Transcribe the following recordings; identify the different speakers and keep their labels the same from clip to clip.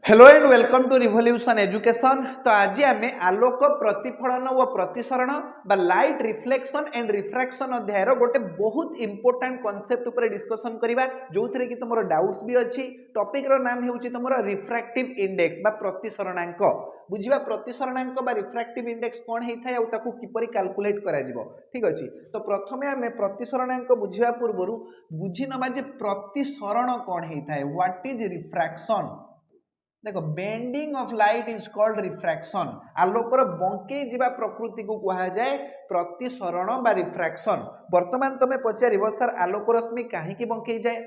Speaker 1: Hello and welcome to revolution education. तो आज आम आलोक प्रतिफलन व प्रतिसरण बा लाइट रिफ्लेक्शन एंड रिफ्रैक्शन अध्याय गोटे बहुत इंपोर्टेंट कॉन्सेप्ट ऊपर डिस्कशन करबा जो थरे कि तुमरो डाउट्स भी अच्छी। टॉपिक रो नाम हेउची तुमरो रिफ्रैक्टिव इंडेक्स बा प्रतिसरणांक। बुझिबा प्रतिसरणांक बा रिफ्रैक्टिव इंडेक्स कोन हेइ थाय आ ताकू किपरि कैलकुलेट करा जिवो। ठीक अछि, तो प्रथमे आमे प्रतिसरणांक बुझिबा पूर्वरु बुझि नबा जे प्रतिसरण कोन हेइ थाय। What is refraction? देखो, bending of light is called refraction. आलोकर बंके जीवा प्रकृति को कहा जाए प्रतिसरण बा रिफ्रैक्शन। वर्तमान तमे पचारिबो सर आलोक रश्मि काहेकि बंके जाए?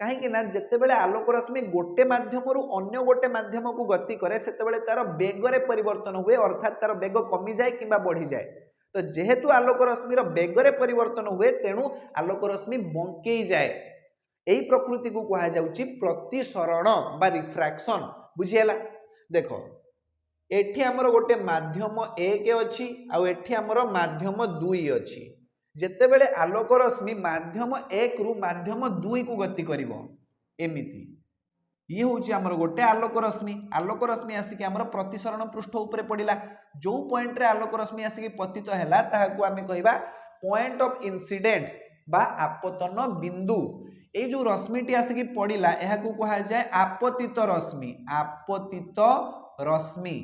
Speaker 1: काहेकि ना जेतेबेले आलोक रश्मि गोटे माध्यमरु अन्य गोटे माध्यम को गति करे सेतेबेले तार बेगरे परिवर्तन हुए, अर्थात तार बेग कमी जाए किंबा बढ़ी जाए। तो जेहेतु आलोक रश्मिर बेगरे परिवर्तन हुए तेणु आलोक रश्मि बंके जाए। एही प्रकृति को कहा जाउची प्रतिसरण बा रिफ्रैक्शन। बुझिएला? देखो, एठी हमर गोटे माध्यम 1 अछि आ एठी हमर माध्यम 2 अछि। जेतेबेले आलोक रश्मि माध्यम 1 रु माध्यम 2 को गति करिवो एमिति, ये होची हमर गोटे आलोक रश्मि आसी कि हमर प्रतिसरण पृष्ठ ऊपर पडिला। जो पॉइंट रे आलोक रश्मि आसी कि पतित हैला ताहाकू आमे कहिबा पॉइंट ऑफ इंसिडेंट बा आपतन बिंदु। ए जो रश्मिटी आसिक पड़ा यह कहा जाए आपतित रश्मि। आपतित रश्मि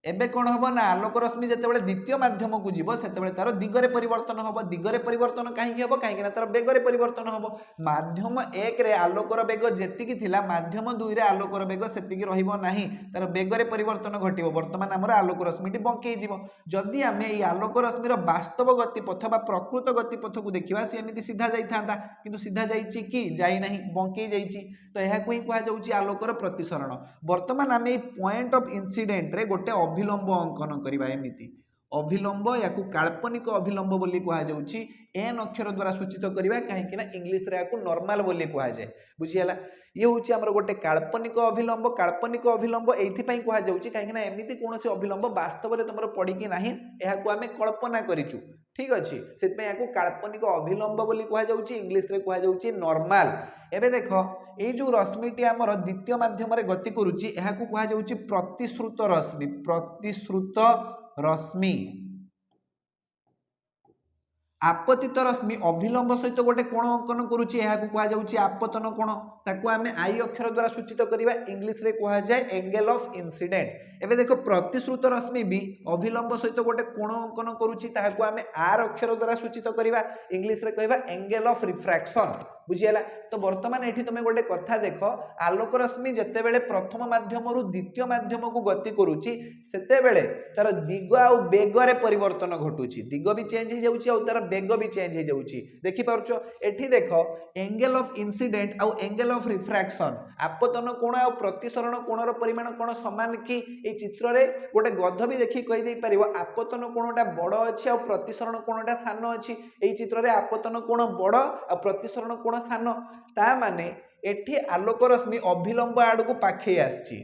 Speaker 1: एबे कौन हम ना आलोक रश्मि जिते द्वितीय माध्यम को जीव से तार दिगरे परिवर्तन हम। दिगरे परिवर्तन कहीं हम कहीं तार बेगरे परिवर्तन हम। माध्यम 1 रे आलोकर बेग जेतिकी थिला माध्यम 2 रे आलोकर बेग सेतिकी रहिबो नाही, तार बेगरे परिवर्तन घटिबो। वर्तमान हमर आलोक रश्मिटी बंके जीवो। जदि आमे ई आलोक रश्मिर वास्तव गतिपथ बा प्रकृत गतिपथ को देखिबा से एमिति सीधा जाई थांता, किंतु सीधा जाईची कि जाई नाही, बंके जाईची। तो यह को ही कहा जाउची आलोकर प्रतिसरण। वर्तमान आमे ई पॉइंट ऑफ इंसिडेंट रे गोटे अभिलंब अंकन करिबा। एमिति अभिलंब याकू काल्पनिक अभिलंब बोली कहा जाउची। एन अक्षर द्वारा सूचित करिबा काहेकि ना इंग्लिश रे याकू नॉर्मल बोली कहा जाए। बुझियला? ये होची हमर गोटे काल्पनिक अभिलंब। काल्पनिक अभिलंब एथि पई कहा जाउची काहेकि ना एमिति कोनोसी अभिलंब वास्तव रे तमरो पड़ी कि नाही एहाकू आमे कल्पना करिचु। ठीक अछि, सेत पे याकू काल्पनिक अभिलंब बोली कहा जाउची, इंग्लिश रे कहा जाउची नॉर्मल। एबे देखो, ए जो रश्मिटी आमर द्वितीय माध्यम रे गति करूची एहाकू कहा जाउची प्रतिश्रुत रश्मि। प्रतिश्रुत रश्मि। आपतित रश्मि अभिलंब सहित गोटे कोण अंकन करूची एहाकू कहा जाउची आपतन कोण। ताकू आमे आई अक्षर द्वारा सूचित करिबा, इंग्लिश रे कहा जाए एंगल ऑफ इंसिडेंट। एबे देखो, प्रतिश्रुत रश्मि भी अभिलंब सहित गोटे कोण अंकन करूची ताहाकू आमे आर अक्षर द्वारा सूचित करिबा, इंग्लिश रे कहबा एंगल ऑफ रिफ्रैक्शन। बुझियला? तो वर्तमान एठी तमे गोटे कथा देखो, आलोक रश्मि जेतेबेले प्रथम माध्यम रु द्वितीय माध्यम को गति करूची सेतेबेले तार दिग आ बेगरे परिवर्तन घटुची। दिग भी चेंज हो जाउची आ तार बेग भी चेंज हो जाउची। देखि पारुचो? एठी देखो, एंगल ऑफ इंसिडेंट आ एंगल ऑफ रिफ्रैक्शन आपतन कोण आ प्रतिसरण कोणर परिमाण कोण समान कि? ए चित्र रे गोटे गध भी देखि कहि देई परिबो आपतन कोणटा बड़ अछि आ प्रतिसरण कोणटा सान अछि। ए चित्र रे आपतन कोण बड़ आ प्रतिसरण कोण सान। ता माने एठी आलोक रश्मि अभिलंब आड़ को पाखे आछि,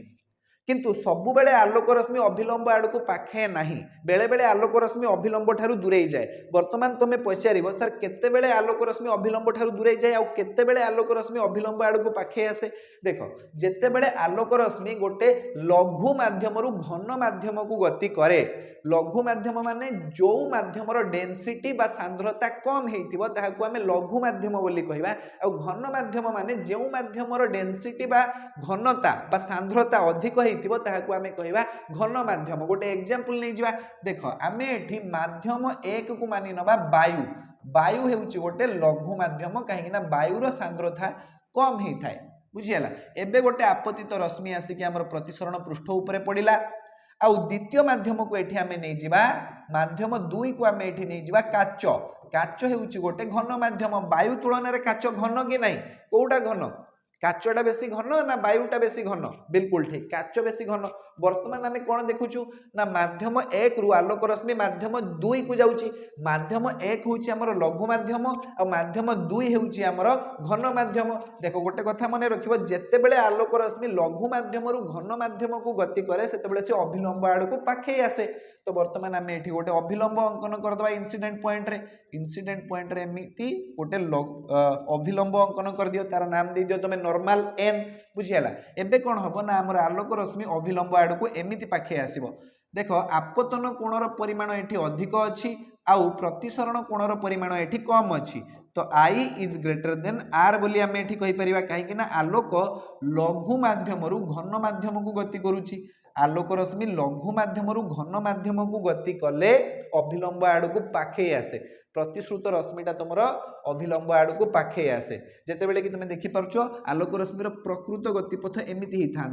Speaker 1: किंतु सबु बेले आलोक रश्मि अभिलंब आड़ को पाखे नाही। बेले बेले आलोक रश्मि अभिलंब ठारू दूरे जाए। वर्तमान तमे पचारिबो सर केते बेले आलोक रश्मि अभिलंब ठारू दूरे जाए आ केते बेले आलोक रश्मि अभिलंब आड़ को पाखे आसे? देखो, जेते बेले आलोक रश्मि गोटे लघु माध्यम रु घन माध्यम को गति करे। लघु माध्यम माने जो माध्यम रो डेंसिटी बा सांद्रता कम हेइथिबो ताहाकू आमे लघु माध्यम बोली कहिबा। आ घन माध्यम माने जो माध्यम रो डेंसिटी बा घनता बा सांद्रता अधिक हेइथिबो ताहाकू आमे कहिबा घन माध्यम। गोटे एग्जांपल नै जिबा। देखो, आमे एठी माध्यम 1 को मानि नबा वायु। वायु हेउची गोटे लघु माध्यम काहेकि ना वायु रो सांद्रता कम हेइथाय। बुझियला? एबे गोटे आपतित रश्मि आसी कि हमर प्रतिसरण पृष्ठ ऊपर पडिला। आउ द्वितीय माध्यम को एठी आमे नै जिबा माध्यम 2 को आमे एठी नै जिबा काच। काच हेउची गोटे घन माध्यम। वायु तुलन रे काच घन कि नाही? कोउटा घन? काचटा बेसी घन ना वायुटा बेसी घन? बिल्कुल ठीक, काच बेसी घन। वर्तमान आमे कोन देखुचु ना माध्यम 1 रु आलोक रश्मि माध्यम 2 को जाउची। माध्यम 1 होउची हमर लघु माध्यम आ माध्यम 2 हेउची हमर घन माध्यम। देखो, गोटे कथा मने रखिबो, जेते बेले आलोक रश्मि लघु माध्यम रु घन माध्यम को गति करे सेते बेले से अभिलंब आड़ को पाखे आसे। तो बर्तमान आम ये गोटे अभिलंब अंकन करदे इंसिडेंट पॉइंट रे एमती गोटे अभिलंब अंकन कर दियो तार नाम दे दियो तुम नॉर्मल एन बुझीगला एबे कौन हम ना आम आलोक रश्मि अभिलंब आड़ को एमती पाखे आसो देख आपतन कोणर परिमाण ये अधिक अच्छी आउ प्रतिसरण कोणर परिमाण ये कम अच्छी तो I is greater than are बोली आम ये कहीपर कहीं आलोक लघु मध्यम घन मध्यम को गति करुच्ची आलोक रश्मि लघु मध्यम घन मध्यम को गति कले अभिलंब आड़ को पाखे आसे प्रतिश्रुत रश्मिटा तुम अभिलंब आड़ को पाखे आसे जितेबाला कि तुम देखिपार आलोक रश्मिर प्रकृत गतिपथ एमती ही था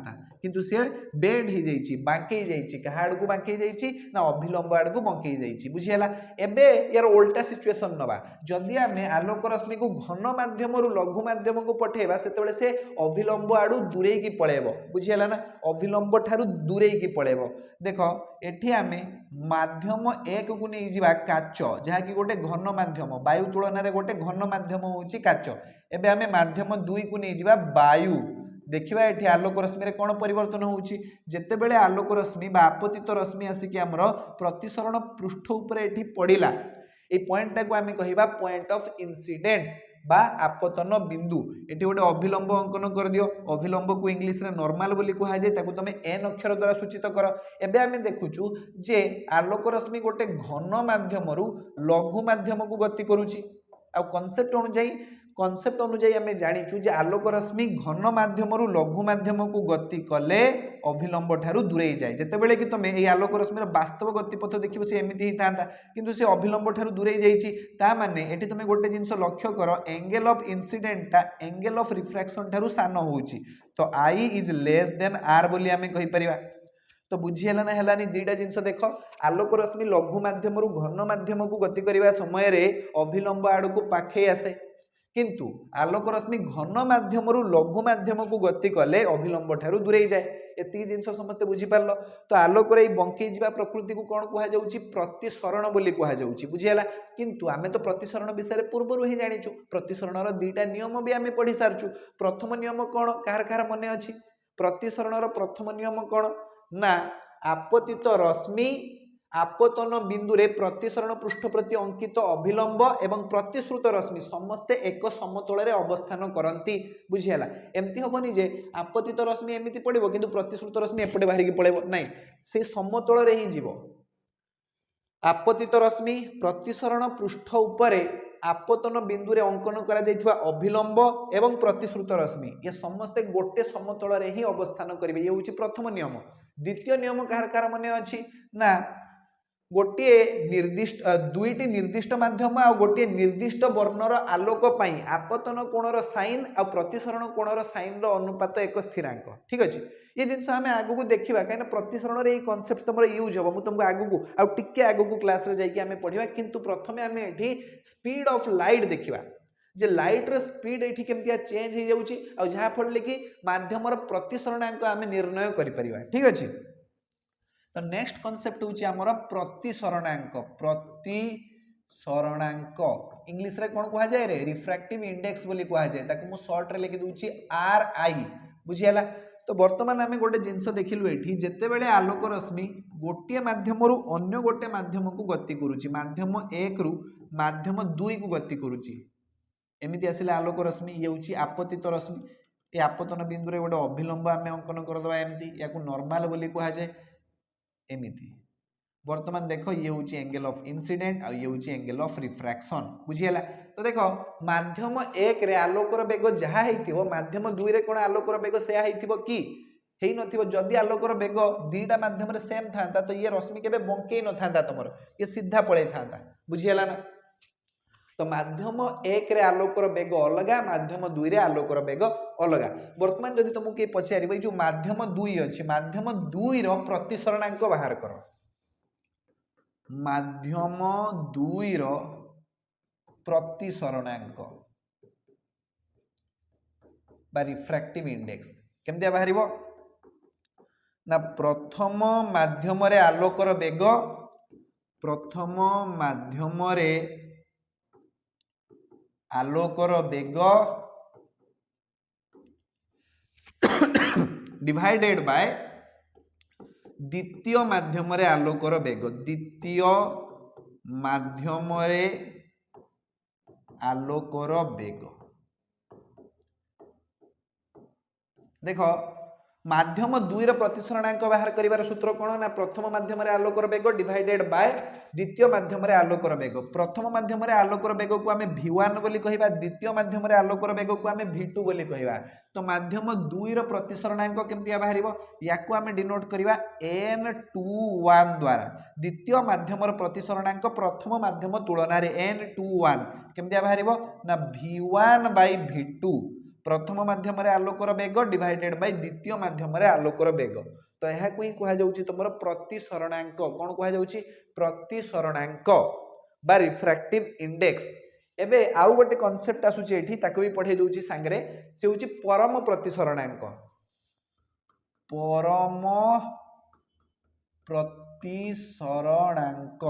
Speaker 1: किंतु सी बेड हो जाइए बांकई जाइए क्या आड़ को बांकई जाइए ना अभिलंब आड़ को बंकई जाइए बुझीगला एबे यार उल्टा सिचुएसन नवा जदि आम आलोक रश्मि को घन मध्यम लघु मध्यम को पठेबा से से अभिलंब आड़ू दूरे की पलैब बुझीगला ना अभिलंब ठारू दूरे की पलैब देख एठी आमे माध्यम एक को नहीं जीवा काच जहाँकि गोटे घन माध्यम वायु तुलन में गोटे घन माध्यम होची काच एबे आमे माध्यम दुई को नहीं जीवा वायु देखिबा एठी आलोक रश्मि कौन परिवर्तन होउची जेतेबेले आलोक रश्मि बा आपतित रश्मि आसिक आमर प्रतिसरण पृष्ठ उपरे एठी पड़िला ए पॉइंट को आमे कहिबा पॉइंट ऑफ इंसिडेंट बा आपतन बिंदु एटी गोटे अभिलंब अंकन कर दियो अभिलंब को इंग्लिश रे नॉर्मल बोली कहा जाय ताकू तुम एन अक्षर द्वारा सूचित कर एबे आमे देखुचु जे आलोक रश्मि गोटे घन माध्यम लघु माध्यम को गति करूची आ कॉन्सेप्ट अनुଯାयी आमे जानिचु जे आलोक रश्मि घन माध्यम लघु माध्यम को गति कले अभिलंब ठारू दूरे जाए जेतेबेले कि तुम ए आलोक रश्मिर वास्तव गतिपथ देखिबो से एमिति ही थांता किंतु से अभिलंब ठारू दूरे जाइछि ता माने एठी तुम गोटे जिंस लक्ष्य कर एंगल ऑफ इंसिडेंट ता एंगल ऑफ रिफ्रैक्शन ठारू सान होउछि तो I is less than are बोली आमे कहि परिबा तो बुझीगला ना हेलानी दुईटा जिनस देख आलोक रश्मि लघु माध्यम घन माध्यम को गति करने समय रे अभिलंब आड़ को पाखे आसे किंतु आलोक रश्मि घन माध्यम लघु माध्यम को गति कले अभिलंब ठारू दूरे जाए एति जिनस समस्ते बुझीपार तो आलोक बंकई जा प्रकृति को कौन कहुच्छी प्रतिसरण बोली कहुच्छी बुझीगला किंतु आमे तो प्रतिसरण विषय पूर्व ही जानिचु प्रतिसरण दुईटा नियम भी आमे पढ़ी सारचु प्रथम नियम कौन कार मन अच्छी प्रतिसरण प्रथम नियम कौन ना आपतित रश्मि आपतन बिंदु रे प्रतिसरण पृष्ठ प्रति अंकित अभिलंब एवं प्रतिश्रुत रश्मि समस्ते एक समतल रे अवस्थान करती बुझीगला एमती हेनी जे आपतित रश्मि एमती पड़ो किंतु प्रतिश्रुत रश्मि एपटे बाहर की पड़ेब नाई से समतल रे ही जीव आपतित रश्मि प्रतिसरण पृष्ठ उपरे आपतन बिंदु रे अंकन करा जायथिबा अभिलंब एवं प्रतिश्रुत रश्मि ये समस्ते गोटे समतल रे ही अवस्थान करिवे ये होची प्रथम नियम द्वितीय नियम कार मन अछि ना गोटे निर्दिष्ट दुईटी निर्दिष्ट माध्यम आ गोटे निर्दिष्ट वर्णर आलोक पाई आपतन कोणर साइन आ प्रतिसरण कोणर साइन रो अनुपात एक स्थिरांक ठीक अछि ये जिनस आमे आगु को देखिबा काहे ना प्रतिसरण रे ई कांसेप्ट तमरो यूज होबो मु तुमको आगु को आ टिके आगु को क्लास रे जाई कि आमे पढिबा किंतु प्रथमे आमे एठी स्पीड ऑफ लाइट देखिबा जे लाइट रो स्पीड एठी केमतिया चेंज हो जाउची आ जहा फल कि माध्यम रो प्रतिसरणांक आमे निर्णय करि परिबा ठीक अछि तो नेक्स्ट कांसेप्ट होची हमर प्रतिसरणांक इंग्लिश रे कोन कहा जाय रे रिफ्रैक्टिव इंडेक्स बोली कहा जाय ताकू मु शॉर्ट रे लिखि दूची आर आई बुझियाला तो वर्तमान आमे गोटे जिंस देखिलु एठी जेते बेले आलोक रश्मि गोटे माध्यम रु अन्य गोटे माध्यम को गति करूची माध्यम 1 रु माध्यम 2 को गति करूची एमिति आसिले आलोक रश्मि ये होची आपतित रश्मि ए आपतन बिंदु रे गोटे अभिलंब आमे अंकन करदबा एमिति याकू नॉर्मल बोली कहा जाय एमिति वर्तमान देखो ये होची एंगल ऑफ इंसिडेंट और ये होची एंगल ऑफ रिफ्रैक्शन बुझियला तो देखो माध्यम 1 रे आलोकर बेग जहा हेतिबो माध्यम 2 रे कोन आलोकर बेग सेया हेतिबो की हेई नथिबो जदी आलोकर बेग दीटा माध्यम रे सेम थांता तो ये रश्मि केबे बंकेई न थांता तमरो ये सीधा पळै थांता बुझियला ना तो माध्यम 1 रे आलोकर बेग अलगा माध्यम 2 रे आलोकर बेग अलगा वर्तमान जदि तुमको के पचारिबो जो माध्यम 2 अछि माध्यम 2 रो प्रतिसरणांक बाहर करो माध्यम 2 रो प्रतिसरणांक बा रिफ्रैक्टिव इंडेक्स केमतिया बाहरिबो ना प्रथम माध्यम रे आलोकर बेग प्रथम माध्यम रे आलोकर बेग डिवाइडेड बाय द्वितीय माध्यम आलोकर बेग द्वितीय माध्यम आलोकर बेग देख माध्यम 2 प्रतिसरणांक बाहर करिवार सूत्र कोन ना प्रथम माध्यम आलोकर बेग डिवाइडेड बाय द्वितीय माध्यम आलोकर बेग प्रथम माध्यम आलोकर बेग को आमे v1 बोली कहिबा द्वितीय माध्यम आलोकर बेग को आमे v2 बोली कहिबा तो माध्यम 2 प्रतिसरणांक केमतिया बाहरिबो याकू आमे डिनोट करिबा n21 द्वारा द्वितीय माध्यम प्रतिसरणांक प्रथम माध्यम तुलना रे n21 केमतिया बाहरिबो ना v1 v2 प्रथम माध्यम आलोकर बेग डिवाइडेड बाय द्वितीय माध्यम आलोकर बेग तो यह को ही कहा जाउची तमरो प्रतिसरणांक कोन कहा जाउची प्रतिसरणांक बा रिफ्रैक्टिव इंडेक्स एबे आउ गोटे कांसेप्ट आसुची एठी ताको भी पढे दोउची सांगरे से होची परम प्रतिसरणांक परम प्रतिसरणांक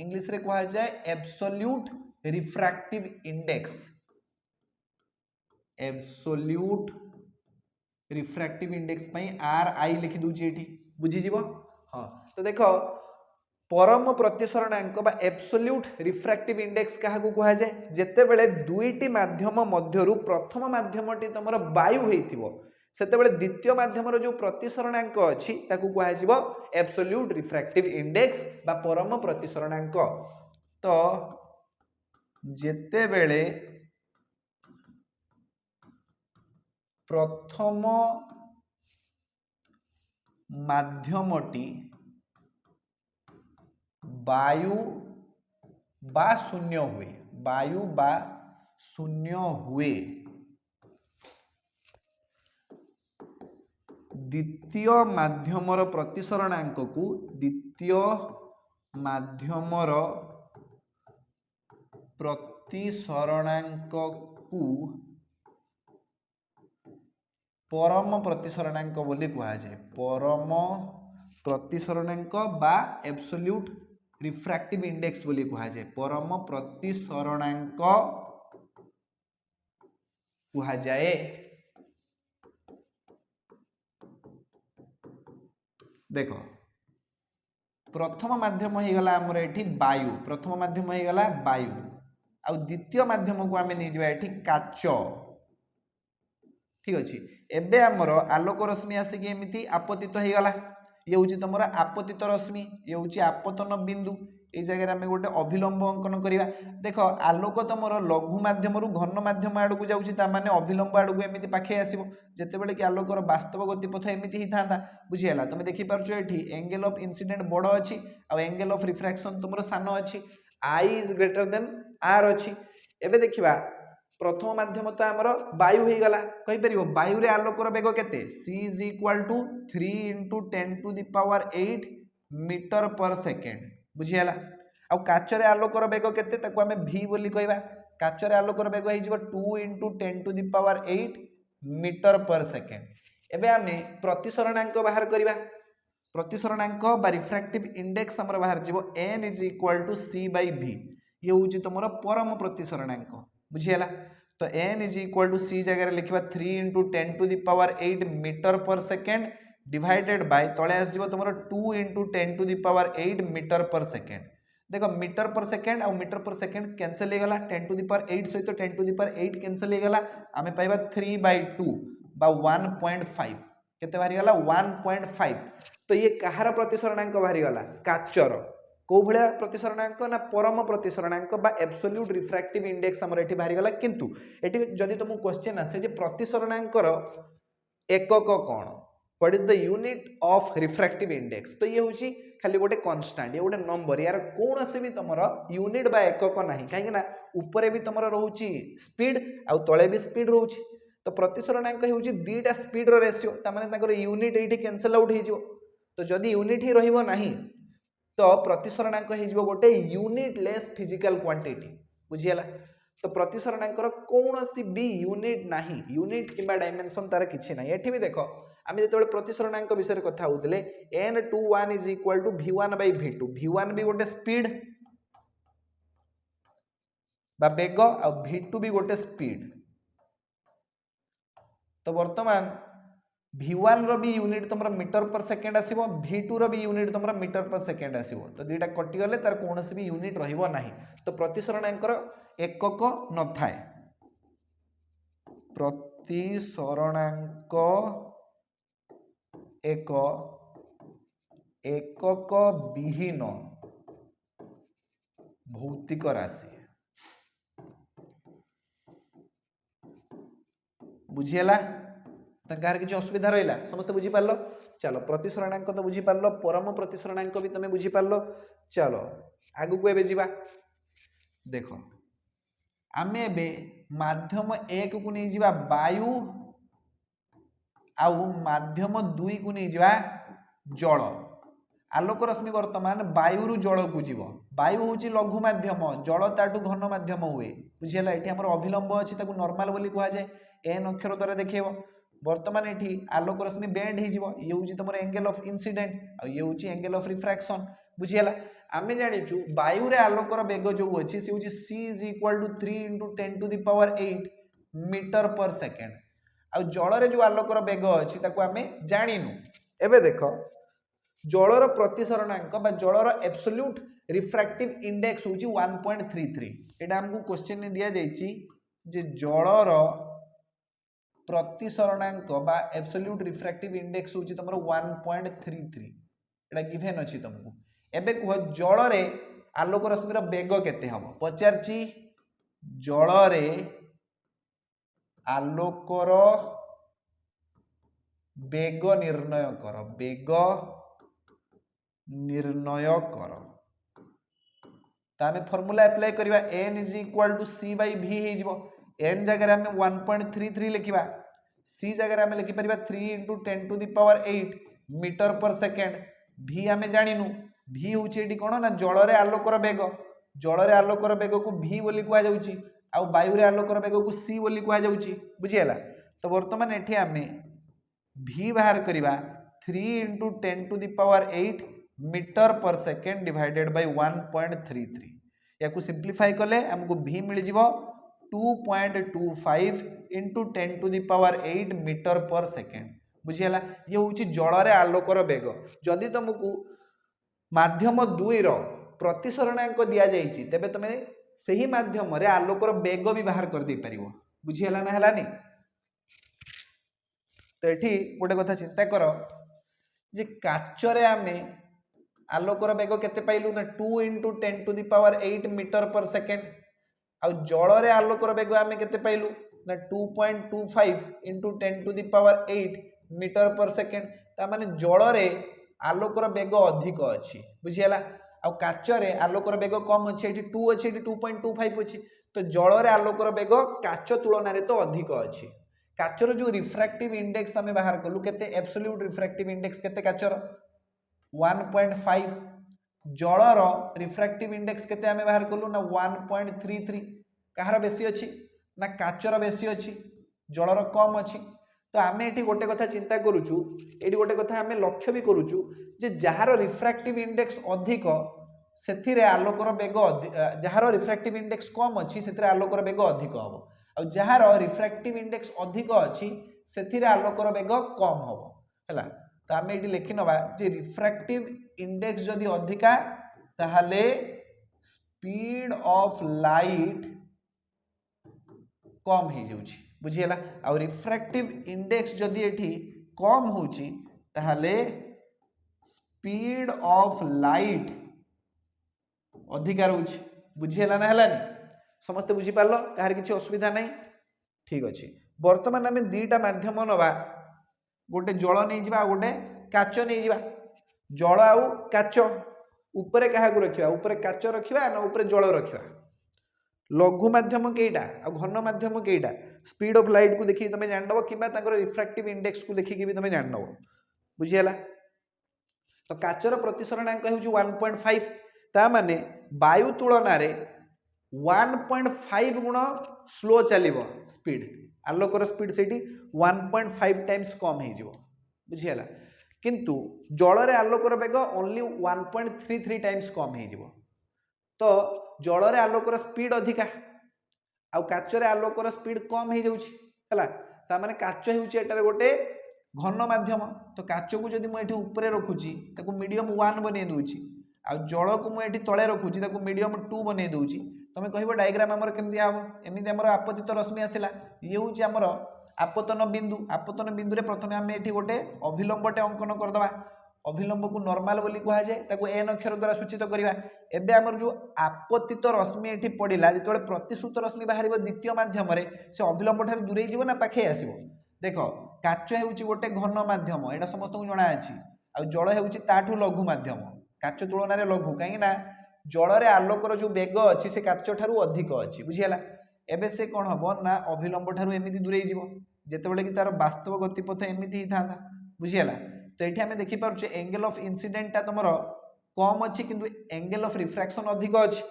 Speaker 1: इंग्लिश रे कहा जाय absolute refractive index absolute refractive index पई आर आई लिखि दूची एठी बुझी जीवो हां तो देखो परम प्रतिसरणांक बा एब्सोल्यूट रिफ्रैक्टिव इंडेक्स काहा को कहा जाय जेते बेले दुईटी माध्यम मध्यरु प्रथम माध्यमटी तमरो वायु हेतिबो सेते बेले द्वितीय माध्यमर जो प्रतिसरणांक अछि ताकू कहा जीवो एब्सोल्यूट रिफ्रैक्टिव इंडेक्स बा परम प्रतिसरणांक तो जेते बेले प्रथम माध्यमटी वायु बा शून्य हुए वायु बा शून्य हुए द्वितीय माध्यमर प्रतिसरणांक को द्वितीय माध्यमर प्रतिसरणांक को परम प्रतिसरणांक बोली कहा जाए परम प्रतिसरणांक बा एब्सोल्यूट रिफ्रैक्टिव इंडेक्स बोली कहा जाए परम प्रतिसरणांक कहा जाए देखो प्रथम माध्यम हो गला हमर एठी वायु प्रथम माध्यम हो गला वायु आ द्वितीय माध्यम को आमे नै जबा एठी काच ठीक अछि एबे हमर आलोक रश्मि आसी कि एमिति आपतित हो गला ये होची तमरा आपतित रश्मि ये होची आपतन बिंदु ए जगह रे हमें गोटे अभिलंब अंकन करिवा देखो आलोक तमरो लघु माध्यम रु घन माध्यम आड़ को जाउची ता माने अभिलंब आड़ को एमिति पाखे आसीबो जते बेले कि आलोकर वास्तव गति पथ एमिति ही थांता बुझी हला तुम देखि पारछो एठी एंगल ऑफ इंसिडेंट बड़ अछि आ एंगल ऑफ रिफ्रैक्शन तमरो सानो अछि I is greater than are अछि एबे देखिबा प्रथम माध्यम तो आमर वायु हो गला कहि परिबो वायु रे आलोकर बेग केते c is equal to 3 * 10 to the power 8 metre per second बुझी हला आ काच रे आलोकर बेग केते ताको हमें v बोली कहबा काच रे आलोकर बेग हे जिवो 2 * 10 to the power 8 metre per second एबे हमें प्रतिसरणांक बाहर करबा प्रतिसरणांक बा रिफ्रैक्टिव इंडेक्स हमर बाहर जिवो n is equal to c/v ये होची तमरो परम प्रतिसरणांक बुझियला तो n is equal to c जगह लिखिबा 3 * 10 to the power 8 metre per second divided by तळे आस जिवो तमरो 2 * 10 to the power 8 metre per second देखो मीटर पर सेकेंड और मीटर पर सेकेंड कैंसिल हो गला 10 टू द पावर 8 सहित 10 टू द पावर 8 कैंसिल हो गला हमें पाइबा 3/2 बा 1.5 केते बाहरी गला 1.5 तो ये कहार प्रतिसरणांक बाहरी गला काचर को भलिया प्रतिसरणांक ना परम प्रतिसरणांक बा एब्सोल्यूट रिफ्रैक्टिव इंडेक्स हमर एठी बाहरी गला किंतु एठी जदी तुम क्वेश्चन आसे जे प्रतिसरणांकर एकक कोन what is the unit of refractive index तो ये होची खाली गोटे कांस्टेंट ये गोटे नंबर यार कोन से भी तमरो यूनिट बा एकक नाही काहे ना ऊपर भी तमरो रहउची स्पीड आ तळे भी स्पीड रहउची तो प्रतिसरणांक हेउची दीटा स्पीड रो रेशियो ता माने ताकर यूनिट एठी कैंसिल आउट हे जिवो तो जदी यूनिट ही रहिबो नाही तो प्रतिसरणांक हे जिवो गोटे यूनिट लेस फिजिकल क्वांटिटी बुझियला तो प्रतिसरणांकर कोनोसी भी यूनिट नाही यूनिट किबा डायमेंशन तार किछि नाही एठी भी देखो आमे जेतबे प्रतिसरणांक विषय रे कथा होतले n21 = v1/v2 v1 भी गोटे स्पीड बा बेग आ v2 भी गोटे स्पीड तो वर्तमान V1 रो भी यूनिट तुम मीटर पर सेकेंड आसीबो V2 रो भी यूनिट तुम मीटर पर सेकेंड आसीबो तो दुईटा कटि गले तार कोनोसी भी यूनिट रहिबो नाही तो प्रतिसरणांकर एकक न थाए प्रतिसरणांक एक एकक विहीन भौतिक राशि बुझीला तार किसी असुविधा रहा समस्त बुझीपार चलो प्रतिसरणांक तो बुझीपार परम प्रतिसरणांक भी तुम बुझीपार चलो आगु को एबे जीवा देख आम ए माध्यम एक को नहीं जीवा वायु आउ माध्यम दुई को नहीं जीवा जल आलोक रश्मि वर्तमान वायु जल को जीव वायु हूँ लघु माध्यम जल ताठू घन माध्यम हुए बुझीला ये अभिलंब अच्छी नॉर्मल बोली कहुए एन अक्षर द्वारा देखेब वर्तमान ये आलोक रश्मि बेंड हो ये हूँ तुम एंगल ऑफ इंसिडेंट ये हूँ एंगल ऑफ रिफ्रैक्शन बुझीला आम जाचु वायु रे आलोकर बेग जो अच्छी सी हूँ c is equal to 3 × 10⁸ metre per second आ जल जो आलोकर बेग अच्छी आम जाणीनु एबे देख जलर प्रतिसरणांक बा जलर एब्सोल्यूट रिफ्रैक्टिव इंडेक्स हूँ 1.33 एटा हमको क्वेश्चन दिया जाइए जे जलर प्रतिसरणांक बा एब्सोल्यूट रिफ्रैक्टिव इंडेक्स हूँ तुम 1.33 एटा गिवन अच्छी तुमको एबे कह जल रे आलोक रश्मिर बेग केते हम पचारची जल रे आलोकर बेग निर्णय कर बेग निर्णय कर तो आम फॉर्मूला अप्लाई करवा n is equal to c by v हो n जगह आम 1.33 लिखा c जगह आम लिखिपर 3 × 10⁸ मीटर पर सेकेंड v आम जाणीनु v हूँ ये कौन ना जल रे आलोकर बेग जल रे आलोकर बेग को v बोली कहुच्छी आ वायु रे आलोकर बेग को c बोली कहुच्छी बुझीगला तो बर्तमान ये आम v बाहर करवा 3 × 10⁸ metre per second divided bye 1.33 या सिंप्लीफाई कले हमको v मिल जाव 2.25 × 10⁸ मीटर पर सेकेंड बुझीगला ये हूँ जल रे आलोकर बेग जदि तुमको माध्यम दुई रो प्रतिसरणांक दि जाइए तेबे तुम से ही माध्यम रे आलोकर बेग भी बाहर कर दे पारिबो बुझीगला ना हलानी तो ये गोटे कथा चिंता कर जे काचरे आमे आलोकर बेग केते पाइलु ना 2 × 10⁸ मीटर पर सेकेंड आ जल रे आलोकर बेग आमे केते पाइलु ना 2.25 × 10⁸ मीटर पर सेकेंड ता माने जल रे आलोकर बेग अधिक अच्छी बुझीगला आ काचरे आलोकर बेग कम अच्छी ये 2 अच्छी 2.25 अच्छी तो जल रे आलोकर बेग काच तुलन तो अधिक अच्छी काचर जो रिफ्रैक्टिव इंडेक्स आम बाहर कलु केते एब्सोल्यूट रिफ्रैक्टिव इंडेक्स केते काचर 1.5 जलर रिफ्रैक्टिव इंडेक्स केते आम बाहर कलु ना 1.33 कहार बेसी अच्छी ना काचर बेसी अच्छी जलर कम अच्छी तो आम ये गोटे कथा चिंता करुचु ये गोटे कथा आम लक्ष्य भी करुचु जे जार रिफ्रैक्टिव इंडेक्स अधिक से आलोकर बेग जार रिफ्रैक्टिव इंडेक्स कम अच्छी से आलोकर बेग अधिक हम और जार रिफ्रैक्टिव इंडेक्स अधिक अच्छी से आलोकर बेग कम हम है तो आम ये लिखि नवा जे रिफ्रैक्टिव इंडेक्स जदि अधिका ताहले स्पीड ऑफ लाइट कम हो जाउछि बुझीगला आ रिफ्रैक्टिव इंडेक्स जदि एठी कम होउछि ताहले स्पीड ऑफ लाइट अधिकार होउछि बुझीगला ना हलानी समस्त बुझी पारलो कहार किछि असुविधा नहीं ठीक अछि वर्तमान आमे दीटा माध्यम नवा गोटे जल नहीं जिबा गोटे काच नहीं जिबा जल आउ काच ऊपर क्या रखिबा ऊपर काच रखिबा ना ऊपर जल रखिबा लघु माध्यम केइटा आ घन माध्यम केइटा स्पीड ऑफ लाइट को देखि तमे जान दबो किबा ताकर रिफ्रैक्टिव इंडेक्स को देखि भी तमे जान दबो बुझियला तो काचर प्रतिसरणांक हेउची 1.5 ता माने वायु तुलना रे 1.5 गुण स्लो चलिबो स्पीड आलोकर स्पीड सेठी 1.5 टाइम्स कम हे जिवो बुझियला किंतु जल रे आलोकर बेग ओनली 1.33 टाइम्स कम हे जिवो तो जल रे आलोकर स्पीड अधिका आ काच रे आलोकर स्पीड कम हे जाउची हला ता माने काच हेउची एटारे गोटे घन माध्यम तो काच को जब मुझे ऊपर रखुची मीडियम 1 बन दूची आ जल को मुझे तले रखुची मीडियम 2 बन दूची तुम कह डायग्राम आमर केमती हम एमती आम आपतित रश्मि आसला ये हूँ आमर आपतन बिंदु रे प्रथम आम ये गोटे अभिलंबटे अंकन करदे अभिलंब को नॉर्मल बोली कह जाए एन अक्षर द्वारा सूचित करवा एबे आमर जो आपतित रश्मि ये पड़ा जो प्रतिश्रुत रश्मि बाहर द्वितीय मध्यम से अभिलंब ठार दूरे जीव ना पाखे आसो देख काच हूँ गोटे घन मध्यम यहाँ समस्त को जना अच्छी आ जल हूँ लघु मध्यम काच तुलन में लघु कहीं जल आलोकर जो बेग अच्छी से काच ठारू अधिक अच्छी बुझीगला एबे से कौन हम ना अभिलंब ठारू एमती दूरे जीव जितेबाला कि तार वास्तव गतिपथ एमती ही था बुझीगला तो ये आम देखिपुचे एंगल ऑफ इंसिडेंट तुम कम अच्छी किंतु एंगल ऑफ रिफ्रैक्शन अधिक अच्छी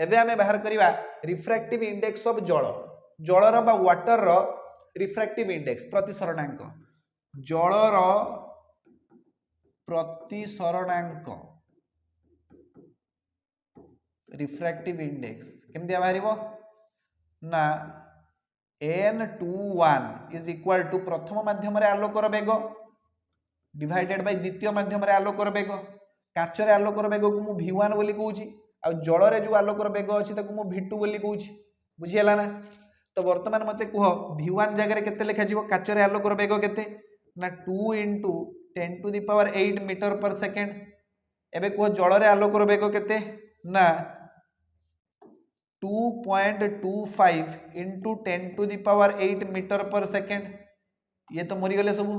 Speaker 1: एबे आम बाहर करवा रिफ्रैक्टिव इंडेक्स ऑफ जलर बा वाटर रिफ्रैक्टिव इंडेक्स प्रतिसरणांक जलर प्रतिसरणांक रिफ्रैक्टिव इंडेक्स केमती बाहर ना n21 इज इक्वल टू प्रथम माध्यम आलोकर बेग डिवाइडेड बाय द्वितीय माध्यम आलोकर बेग काचरे आलोकर बेग को मु v1 बोली कहूची आ जल रे जो आलोकर बेग अछि ताको मु v2 बोली कहूची बुझियला ना तो वर्तमान मते कह v1 जगह केते लिखा जीवो काचरे आलोकर बेग केते ना 2 * 10 to the power 8 metre per second एबे कह जल रे आलोकर बेग केते ना 2.25 into 10 to the power 8 metre per second ये तो मरीगले सब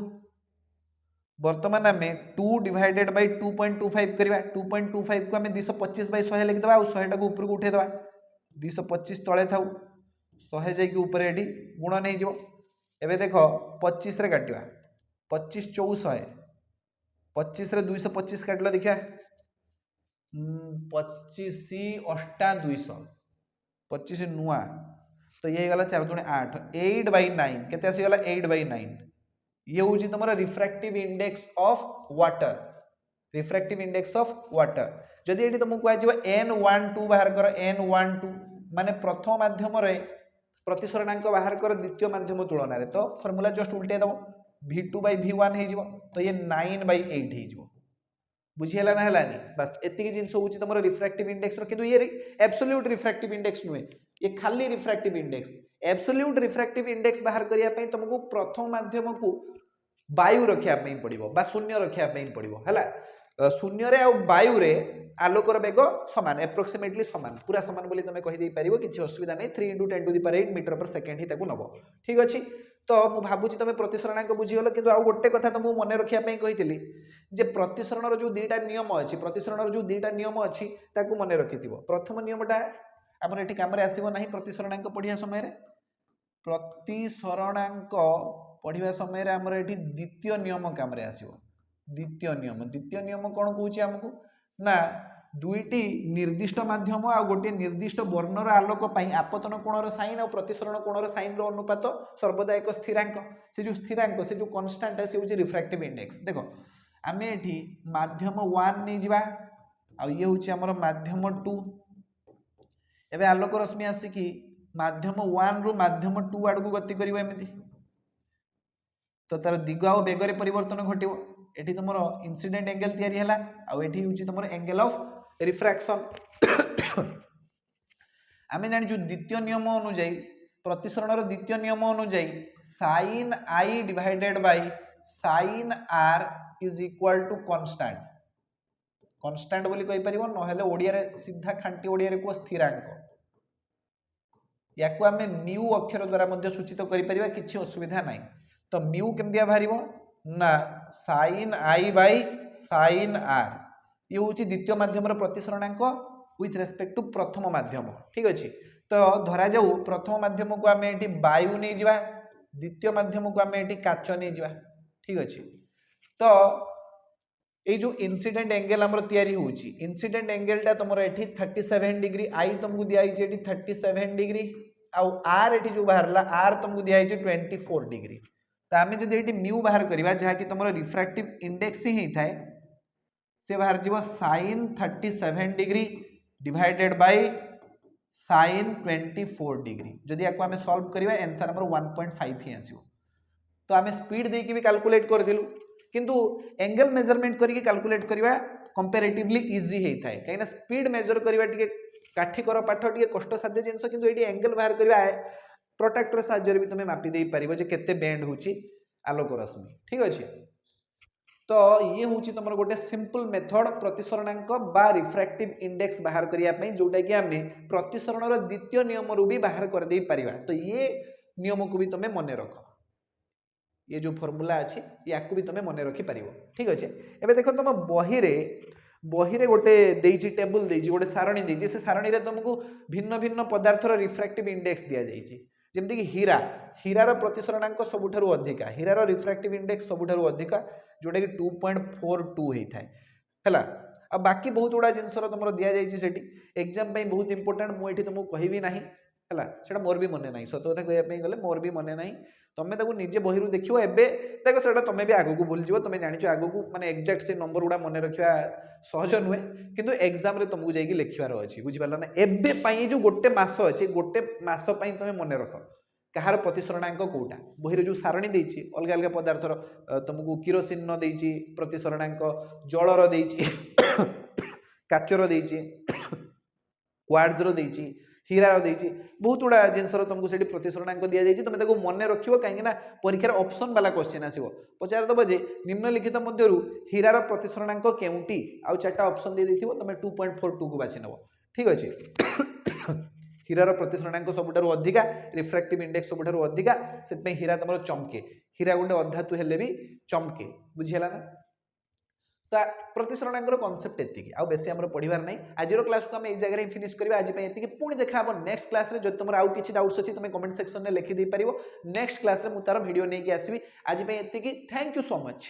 Speaker 1: वर्तमान आम 2 डिवाइडेड बाय 2.25 करवा 2.25 को आम 225 बाय 100 लिखिदेवा और 100 टाक ऊपर को उठेदेवा 225 तले थाउ 100 जाइए ऊपर ये गुण नहीं जो एबे देख 25 रे काटिवा 25 400 25 रे 225 काटला देखिया 25 8 200 25 नुआ तो ये गला 4 दूनी 8 8/9 केते आसी गला 8/9 ये हूँ तुम refractive index of water refractive index of water जदि ये तुमको कह n12 बाहर कर n12 माने प्रथम माध्यम प्रतिसरणांक बाहर कर द्वितीय माध्यम तुलन तो फॉर्मूला जस्ट उल्टे दब v2/v1 हो तो ये 9/8 हो बुझीगला ना हेलानी बस एतिकी जिनस हूँ तुम रिफ्रैक्टिव इंडेक्स किंतु ये एब्सोल्यूट रिफ्रैक्टिव इंडेक्स नुहे ये खाली refractive index absolute refractive index बाहर करने तुमको प्रथम माध्यम को वायु रखापी पड़ो बा शून्य रखापी पड़ो है शून्य रे वायु रे आलोकर बेग सामान एप्रोक्सीमेटली सामान पूरा सामान बोली तुम कहीदे पार किसी असुविधा नहीं 3 * 10 to the power 8 metre per second ही नब ठीक अच्छे तो मुझे भावुँ तुम प्रतिसरणांक बुझीगल कि आउ गोटे कथा तुमको मन रखापी कही जे प्रतिसरण जो दुईटा नियम अच्छी प्रतिसरण जो दुईटा नियम अच्छी मन रखि प्रथम नियमटा आमर ये कम आसो ना प्रतिसरणांक पढ़िया समय प्रतिसरणांक पढ़िया समय आमर ये द्वितीय नियम कम आसो द्वितीय नियम कौन कौच आमको ना दुईटी निर्दिष्ट माध्यम आ गोटे निर्दिष्ट वर्णर आलोक आपतन कोणर साइन और प्रतिसरण कोणर साइन अनुपात सर्वदा एक स्थिरांक से जो स्थिरांक से जो कन्स्टांट से हूँ रिफ्रैक्टिव इंडेक्स देख आम ये माध्यम 1 नहीं जावा ये हूँ आमर माध्यम 2 एवं आलोक रश्मि आसिकी माध्यम 1 रु माध्यम 2 आड़ को गति कर तो तार दिग आ बेगर परिवर्तन घटो ये तुम इंसिडेंट एंगल तैयारी है आठी हूँ तुम एंगल ऑफ रिफ्रैक्शन आम जानी द्वितीय नियम अनुजाई प्रतिसरण द्वितीय नियम अनुजाई sine i divided by sine r is equal to constant constant बोली कहि परिबो नहेले ओडिया रे सीधा खांटी ओडिया रे को स्थिरांक याको आमे म्यू अक्षर द्वारा मध्ये सूचित करि परिबा किछि असुविधा नाही तो म्यू केमदिया बाहरिबो ना sine i by sine r ये हूँ द्वितीय माध्यम प्रतिसरणांक विथ रेस्पेक्ट टू प्रथम माध्यम ठीक अच्छे तो धरा जाऊ प्रथम माध्यम को आम ये वायु नहीं जावा द्वितीय माध्यम को आम ये काच नहीं जावा ठीक अच्छे तो ये जो इंसिडेंट एंगल आमर तैयारी होची इंसिडेंट एंगलटा तुम ये 37 डिग्री आई तुमको दिखाई 37 डिग्री आउ आर ये जो बाहर आर तुमको दिखाई 24 डिग्री तो आम जब ये म्यू बाहर करवा जहाँकि तुम रिफ्रैक्टिव इंडेक्स ही थाए से बाहर जीव sine 37 degree divided by sine 24 degree जदि आपको आम सॉल्व करवा आंसर हमर 1.5 ही आसो तो आम स्पीड देकी भी कैलकुलेट करथिलु किंतु एंगल मेजरमेंट करके कैलकुलेट करबा कंपैरेटिवली इजी होता है कहीं स्पीड मेजर करबा टिके काठिकर पाठ टिके कष्ट साध्य जिनस किंतु एटी एंगल बाहर करबा प्रोटेक्टर साहाय्य भी तुम मापी दे पारिबो जे केते बेंड होची आलोक रश्मि ठीक अछि। तो ये हूँ तुम गोटे सिंपल मेथड प्रतिसरणांक बा रिफ्रैक्टिव इंडेक्स बाहर करने जोटा कि आम प्रतिसरण द्वितीय नियम रू भी बाहर कर दे पारिबा। तो ये नियम को भी तुम्हें मन रख ये जो फॉर्मूला अच्छी या भी तुम्हें मन रखिपर ठीक अच्छे। एबे देख तुम बही गोटे देइछि टेबल देइछि गोटे सारणी देइछि से सारणी रे तुमको भिन्न भिन्न पदार्थर रिफ्रैक्टिव इंडेक्स दिया जाइछि जेमति कि हीरार प्रतिसरणांक सबुठारु अधिका हीरार रिफ्रैक्टिव इंडेक्स सबुठारु अधिका जोटा कि 2.42 होता है हैला। अब बाकी बहुत गुड़ा जिनसर तुम दि जाइए सेठी एग्जाम पे बहुत इंपोर्टेंट मुझे तुमको कहबी ना है सेटा मोर भी मन ना सत कथा कहवाई गले मोर भी मन ना तुम ताको निजे बही देख देख से तुम्हें भी आगू भूल जाव तुम जान आगू माने एक्जाक्ट से नंबर गुड़ा मन रखा सहज नुहे किंतु एग्जाम रे तुमको जाइए लिखार अच्छी बुझीपार ना एवं जो गोटे मस अच्छे गोटे मस तुम मन रख कहार प्रतिसरणांक कौटा बही जो सारणी देइछि अलग अलग पदार्थर तुमको किरोसिन देइछि प्रतिसरणांक जलर देइछि काचर देइछि क्वार्ट्जर देइछि हीरार देइछि बहुत गुड़ा जिनसर तुमको सेठी प्रतिसरणांक दिया जाइछि तुम ताको मन रखिबो काहेकि ना परीक्षार ऑप्शन वाला क्वेश्चन आसीबो पचार दबो जे निम्नलिखित मध्यरु हीरार प्रतिसरणांक केउंटी आ चारटा ऑप्शन दे देथिबो तुम 2.42 को बाछि नबो ठीक अछि। हीरार प्रतिसरणांक सबुठारु अधिका रिफ्रैक्टिव इंडेक्स सबुठारु अधिका से हीरा तुम चमके हीरा गोटे अधातु हेले भी चमके बुझीला ना। तो प्रतिसरणांकर कॉन्सेप्ट एतिकी आ बेसी हमर पढिबार नै आजिरो क्लास को हम ए जगह रे फिनिश करबा आज पे एतिकी पुणी देखा हम नेक्स्ट क्लास रे जो तुमर आउ किछि डाउट्स अछि तुम कमेंट सेक्शन रे लिखि दे परिबो नेक्स्ट क्लास रे मु तार वीडियो नै कि आसीबी आज पे एतिकी थैंक यू सो मच।